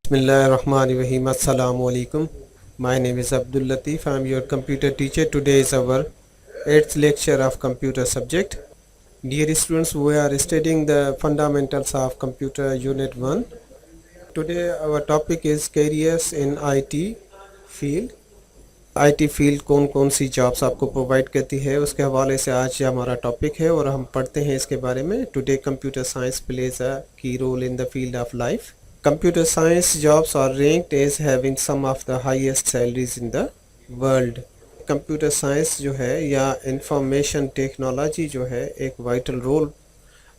Bismillahirrahmanirrahim. Assalamu alaikum. My name is Abdul Latif. I am your computer teacher. Today is our 8th lecture of computer subject. Dear students, we are studying the fundamentals of computer unit 1. Today our topic is careers in IT field. IT field कौन कौन सी jobs आपको provide करती है उसके हवाले से आज हमारा टॉपिक है और हम पढ़ते हैं इसके बारे में. Today computer science plays a key role in the field of life. Computer science jobs are ranked as having some of the highest salaries in the world. Computer science जो है या इंफॉर्मेशन टेक्नोलॉजी जो है एक vital role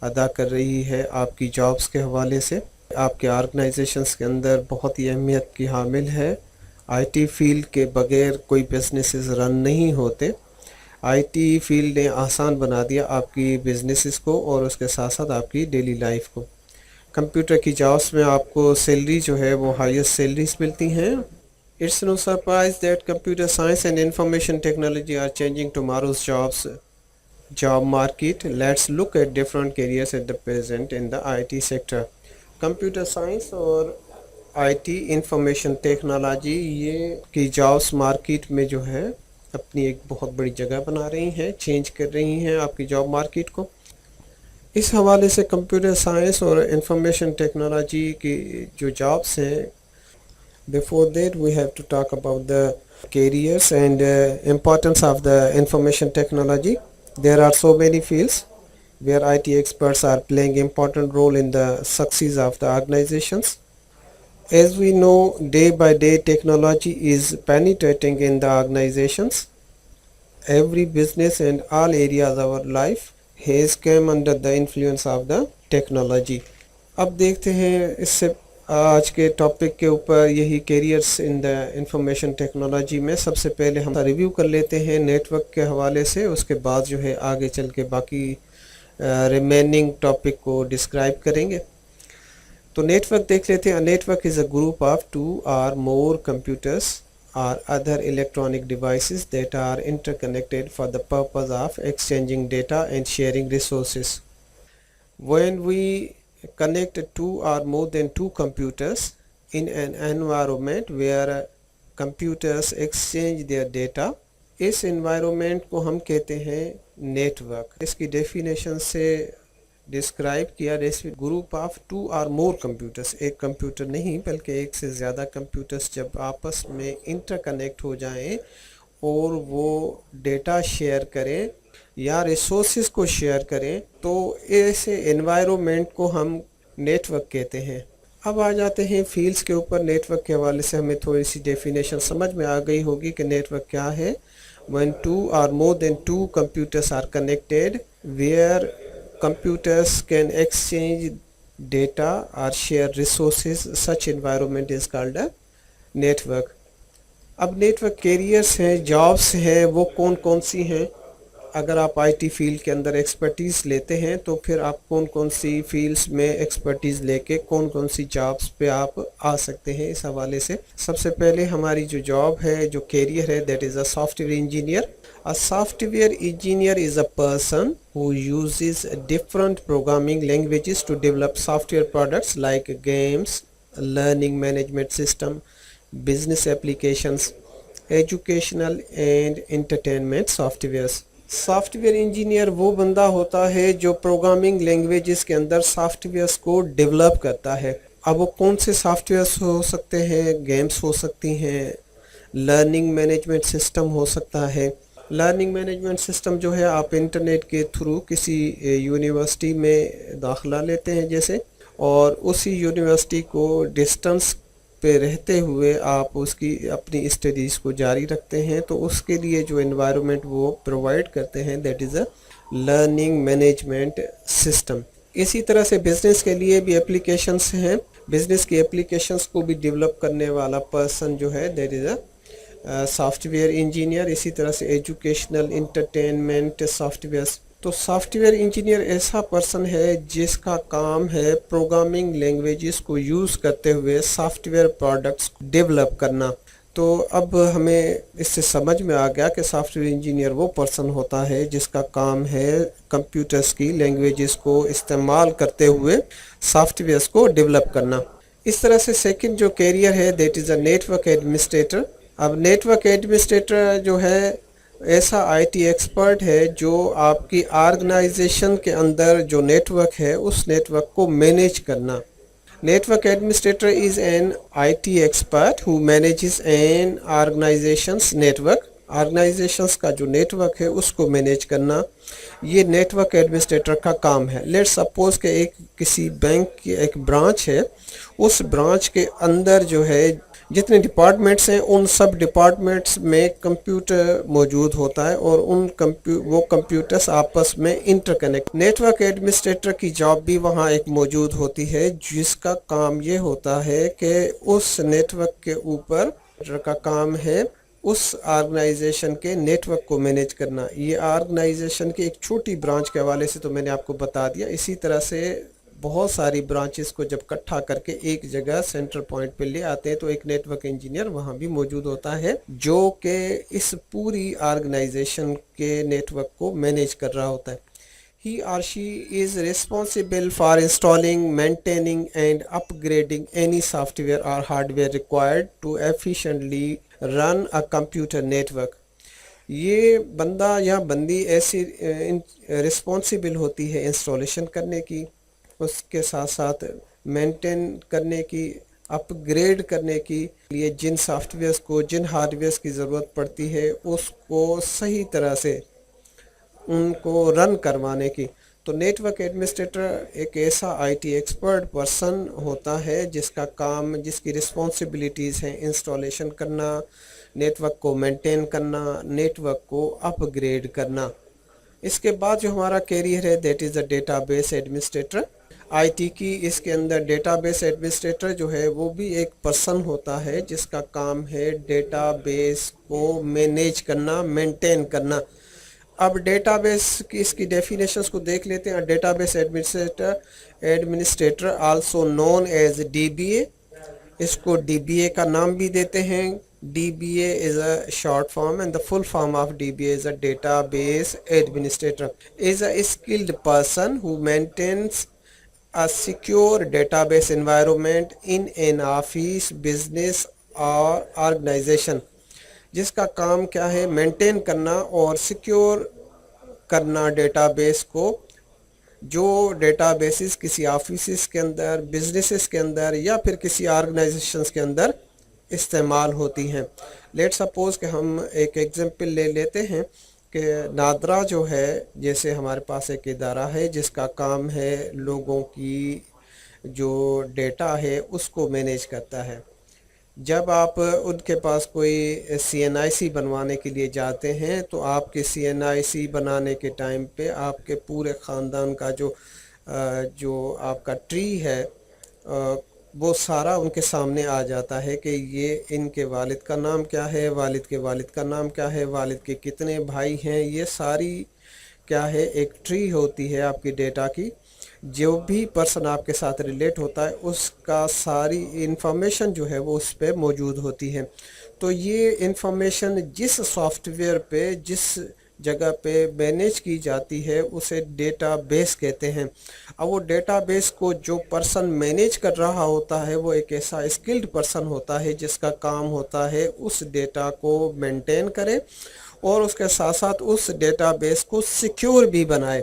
अदा कर रही है आपकी जॉब्स के हवाले से. आपके ऑर्गेनाइजेशंस के अंदर बहुत ही अहमियत की हामिल है. आईटी फील्ड के बगैर कोई बिजनेसेस रन नहीं होते. आईटी फील्ड ने आसान बना दिया आपकी बिजनेसेस को और उसके साथ साथ आपकी डेली लाइफ को. कंप्यूटर की जॉब्स में आपको सैलरी जो है वो हाईएस्ट सैलरीज मिलती हैं. It's no surprise that computer science and information technology are changing tomorrow's job market. Let's look at different careers at the present in the IT sector. Computer science और IT information technology ये की jobs market में जो है अपनी एक बहुत बड़ी जगह बना रही हैं, चेंज कर रही हैं आपकी जॉब मार्केट को. इस हवाले से कंप्यूटर साइंस और इंफॉर्मेशन टेक्नोलॉजी की जो जॉब्स हैं, before that we have to talk about the careers and importance of the information technology. There are so many fields where IT experts are playing important role in the success of the organizations. As we know, day by day technology is penetrating in the organizations. Every business and all areas of our life has come under the influence of the technology. अब देखते हैं इससे आज के topic के ऊपर यही carriers in the information technology में सबसे पहले हम रिव्यू कर लेते हैं नेटवर्क के हवाले से. उसके बाद जो है आगे चल के बाकी रिमेनिंग टॉपिक को डिस्क्राइब करेंगे. तो नेटवर्क देख लेते हैं. Network is a group of 2 or more computers or other electronic devices that are interconnected for the purpose of exchanging data and sharing resources. When we connect 2 or more than 2 computers in an environment where computers exchange their data, इस environment को हम कहते हैं network. इसकी definition से describe किया group of 2 or more computers. एक computer नहीं बल्कि एक से ज़्यादा कंप्यूटर्स जब आपस में इंटरकनेक्ट हो जाएं और वो डेटा शेयर करें या रिसोर्सेज को शेयर करें तो ऐसे एनवायरनमेंट को हम नेटवर्क कहते हैं. अब आ जाते हैं फील्ड्स के ऊपर. नेटवर्क के हवाले से हमें थोड़ी सी डेफिनेशन समझ में आ गई होगी कि नेटवर्क क्या है. When 2 or more than 2 computers are connected where computers can exchange data or share resources, such environment is called a network. अब नेटवर्क कैरियर्स हैं, जॉब्स हैं, वो कौन कौन सी हैं. अगर आप आईटी फील्ड के अंदर एक्सपर्टीज़ लेते हैं तो फिर आप कौन कौन सी फील्ड्स में एक्सपर्टीज़ लेके कौन कौन सी जॉब्स पे आप आ सकते हैं. इस हवाले से सबसे पहले हमारी जो जॉब है, जो कैरियर है, that is a software engineer. A software engineer is a person who uses different programming languages to develop software products like games, learning management system, business applications, educational and entertainment softwares. Software engineer वो बंदा होता है जो programming languages के अंदर softwares को develop करता है. अब वो कौन से सॉफ्टवेयर्स हो सकते हैं? गेम्स हो सकती हैं, लर्निंग मैनेजमेंट सिस्टम हो सकता है. लर्निंग मैनेजमेंट सिस्टम जो है आप इंटरनेट के थ्रू किसी यूनिवर्सिटी में दाखिला लेते हैं जैसे, और उसी यूनिवर्सिटी को डिस्टेंस पे रहते हुए आप उसकी अपनी स्टडीज़ को जारी रखते हैं. तो उसके लिए जो एनवायरनमेंट वो प्रोवाइड करते हैं that is a learning management system. इसी तरह से बिज़नेस के लिए भी एप्लीकेशंस हैं. बिज़नेस की एप्लीकेशंस को भी डेवलप करने वाला पर्सन जो है that is a software engineer. इसी तरह से एजुकेशनल इंटरटेनमेंट सॉफ्टवेयर. तो सॉफ्टवेयर इंजीनियर ऐसा पर्सन है जिसका काम है प्रोग्रामिंग लैंग्वेजेस को यूज़ करते हुए सॉफ्टवेयर प्रोडक्ट्स डेवलप करना. तो अब हमें इससे समझ में आ गया कि सॉफ्टवेयर इंजीनियर वो पर्सन होता है जिसका काम है कंप्यूटर्स की लैंग्वेजेस को इस्तेमाल करते हुए सॉफ्टवेयर्स को डेवलप करना. इस तरह से सेकंड जो कैरियर है that is a network administrator. अब नेटवर्क एडमिनिस्ट्रेटर जो है ऐसा आईटी एक्सपर्ट है जो आपकी ऑर्गेनाइजेशन के अंदर जो नेटवर्क है उस नेटवर्क को मैनेज करना। Network administrator is an IT expert who manages an organisation's network. Organisations का जो नेटवर्क है उसको मैनेज करना, ये नेटवर्क एडमिनिस्ट्रेटर का काम है। लेट्स सपोज कि एक किसी बैंक की एक ब्रांच है, उस ब्रांच के अंदर जो है जितने डिपार्टमेंट्स हैं उन सब डिपार्टमेंट्स में कंप्यूटर मौजूद होता है और वो कंप्यूटर्स आपस में इंटरकनेक्ट। नेटवर्क एडमिनिस्ट्रेटर की जॉब भी वहाँ एक मौजूद होती है जिसका काम ये होता है कि उस नेटवर्क के ऊपर का काम है उस ऑर्गेनाइजेशन के नेटवर्क को मैनेज करना। ये ऑर्गेनाइजेशन की एक छोटी ब्रांच के हवाले से तो मैंने आपको बता दिया। इसी तरह से बहुत सारी ब्रांचेस को जब इकट्ठा करके एक जगह सेंटर पॉइंट पे ले आते हैं तो एक नेटवर्क इंजीनियर वहाँ भी मौजूद होता है जो कि इस पूरी ऑर्गेनाइजेशन के नेटवर्क को मैनेज कर रहा होता है। He or she is responsible for installing, maintaining and upgrading any software or hardware required to efficiently run a computer network. ये बंदा या बंदी ऐसी रिस्पॉन्सिबल होती है इंस्टॉलेशन करने की, उसके साथ साथ मेंटेन करने की, अपग्रेड करने की लिए जिन सॉफ्टवेयर्स को जिन हार्डवेयर्स की ज़रूरत पड़ती है उसको सही तरह से उनको रन करवाने की। तो नेटवर्क एडमिनिस्ट्रेटर एक ऐसा आईटी एक्सपर्ट पर्सन होता है जिसका काम, जिसकी रिस्पॉन्सिबिलिटीज़ हैं इंस्टॉलेशन करना, नेटवर्क को मेंटेन करना, नेटवर्क को अपग्रेड करना। इसके बाद जो हमारा कैरियर है that is the database administrator. IT की इसके अंदर डेटाबेस एडमिनिस्ट्रेटर जो है वो भी एक पर्सन होता है जिसका काम है डेटाबेस को मैनेज करना, मेंटेन करना। अब डेटाबेस की इसकी डेफिनेशंस को देख लेते हैं। Database administrator also known as DBA, इसको डीबीए का नाम भी देते हैं। DBA is a short form and the full form of DBA is a database administrator, is a skilled person who maintains a secure database environment in an office, business or organization, जिसका काम क्या है maintain करना और secure करना database को, जो databases किसी ऑफिस के अंदर, बिजनेसेस के अंदर या फिर किसी ऑर्गेनाइजेशंस के अंदर इस्तेमाल होती हैं। लेट सपोज़ कि हम एक एग्जांपल ले लेते हैं कि नादरा जो है, जैसे हमारे पास एक इदारा है जिसका काम है लोगों की जो डेटा है उसको मैनेज करता है। जब आप उनके पास कोई CNIC बनवाने के लिए जाते हैं तो आपके CNIC बनाने के टाइम पे आपके पूरे ख़ानदान का जो आपका ट्री है वो सारा उनके सामने आ जाता है कि ये इनके वालिद का नाम क्या है, वालिद के वालिद का नाम क्या है, वालिद के कितने भाई हैं, ये सारी क्या है एक ट्री होती है आपकी डेटा की। जो भी पर्सन आपके साथ रिलेट होता है उसका सारी इन्फॉर्मेशन जो है वो उस पर मौजूद होती है। तो ये इन्फॉर्मेशन जिस सॉफ्टवेयर पे, जिस जगह पे मैनेज की जाती है उसे डेटाबेस कहते हैं। अब वो डेटाबेस को जो पर्सन मैनेज कर रहा होता है वो एक ऐसा स्किल्ड पर्सन होता है जिसका काम होता है उस डेटा को मेंटेन करे और उसके साथ साथ उस डेटाबेस को सिक्योर भी बनाए।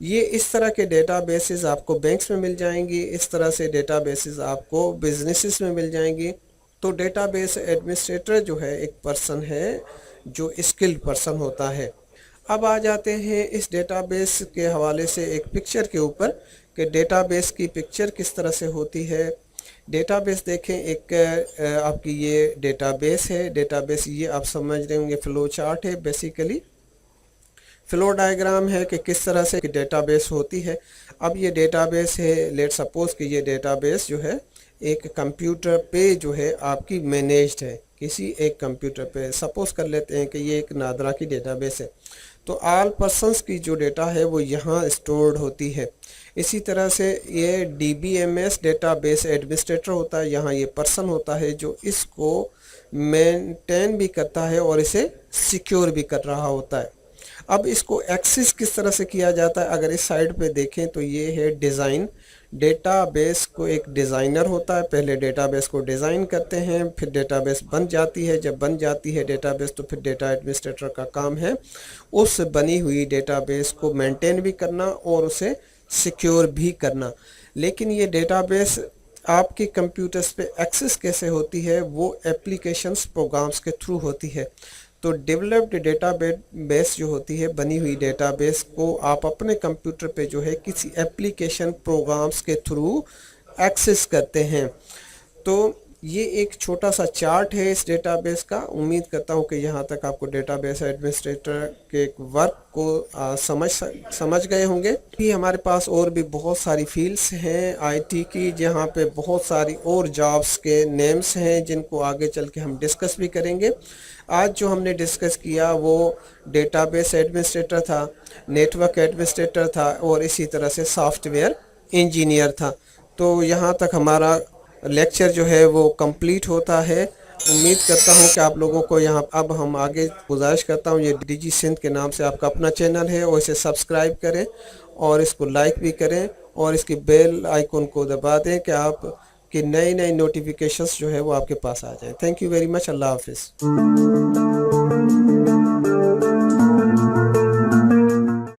ये इस तरह के डेटाबेसेस आपको बैंक्स में मिल जाएंगी, इस तरह से डेटाबेसेस आपको बिजनेसेस में मिल जाएंगी। तो डेटाबेस एडमिनिस्ट्रेटर जो है एक पर्सन है जो स्किल्ड पर्सन होता है। अब आ जाते हैं इस डेटाबेस के हवाले से एक पिक्चर के ऊपर कि डेटाबेस की पिक्चर किस तरह से होती है। डेटाबेस देखें, एक आपकी ये डेटाबेस है। डेटाबेस ये आप समझ रहे होंगे फ्लो चार्ट है, बेसिकली फ्लो डायग्राम है कि किस तरह से डेटाबेस होती है। अब ये डेटाबेस है, लेट सपोज कि ये डेटाबेस जो है एक कंप्यूटर पे जो है आपकी मैनेज्ड है, किसी एक कंप्यूटर पे। सपोज कर लेते हैं कि ये एक नादरा की डेटाबेस है, तो ऑल पर्सन्स की जो डेटा है वो यहाँ स्टोर्ड होती है। इसी तरह से ये DBMS डेटाबेस एडमिनिस्ट्रेटर होता है, यहाँ ये पर्सन होता है जो इसको मेंटेन भी करता है और इसे सिक्योर भी कर रहा होता है। अब इसको एक्सेस किस तरह से किया जाता है, अगर इस साइड पे देखें तो ये है डिज़ाइन। डेटाबेस को एक डिज़ाइनर होता है, पहले डेटाबेस को डिज़ाइन करते हैं, फिर डेटाबेस बन जाती है, जब बन जाती है डेटाबेस तो फिर डेटा एडमिनिस्ट्रेटर का काम है उस बनी हुई डेटाबेस को मेंटेन भी करना और उसे सिक्योर भी करना। लेकिन ये डेटाबेस आपके कंप्यूटर्स पे एक्सेस कैसे होती है, वो एप्लीकेशंस प्रोग्राम्स के थ्रू होती है। तो डेवलप्ड डेटाबेस जो होती है, बनी हुई डेटाबेस को आप अपने कंप्यूटर पे जो है किसी एप्लीकेशन प्रोग्राम्स के थ्रू एक्सेस करते हैं। तो ये एक छोटा सा चार्ट है इस डेटाबेस का। उम्मीद करता हूँ कि यहाँ तक आपको डेटाबेस एडमिनिस्ट्रेटर के वर्क को समझ गए होंगे। भी हमारे पास और भी बहुत सारी फील्ड्स हैं आईटी की, जहाँ पे बहुत सारी और जॉब्स के नेम्स हैं जिनको आगे चल के हम डिस्कस भी करेंगे। आज जो हमने डिस्कस किया वो डेटाबेस एडमिनिस्ट्रेटर था, नेटवर्क एडमिनिस्ट्रेटर था और इसी तरह से सॉफ्टवेयर इंजीनियर था। तो यहाँ तक हमारा लेक्चर जो है वो कंप्लीट होता है। उम्मीद करता हूँ कि आप लोगों को यहाँ अब हम आगे गुजारिश करता हूँ, ये डीजी सिंध के नाम से आपका अपना चैनल है और इसे सब्सक्राइब करें और इसको लाइक भी करें और इसकी बेल आइकन को दबा दें कि आप कि नई नोटिफिकेशंस जो है वो आपके पास आ जाए। Thank you very much. अल्लाह हाफिज़।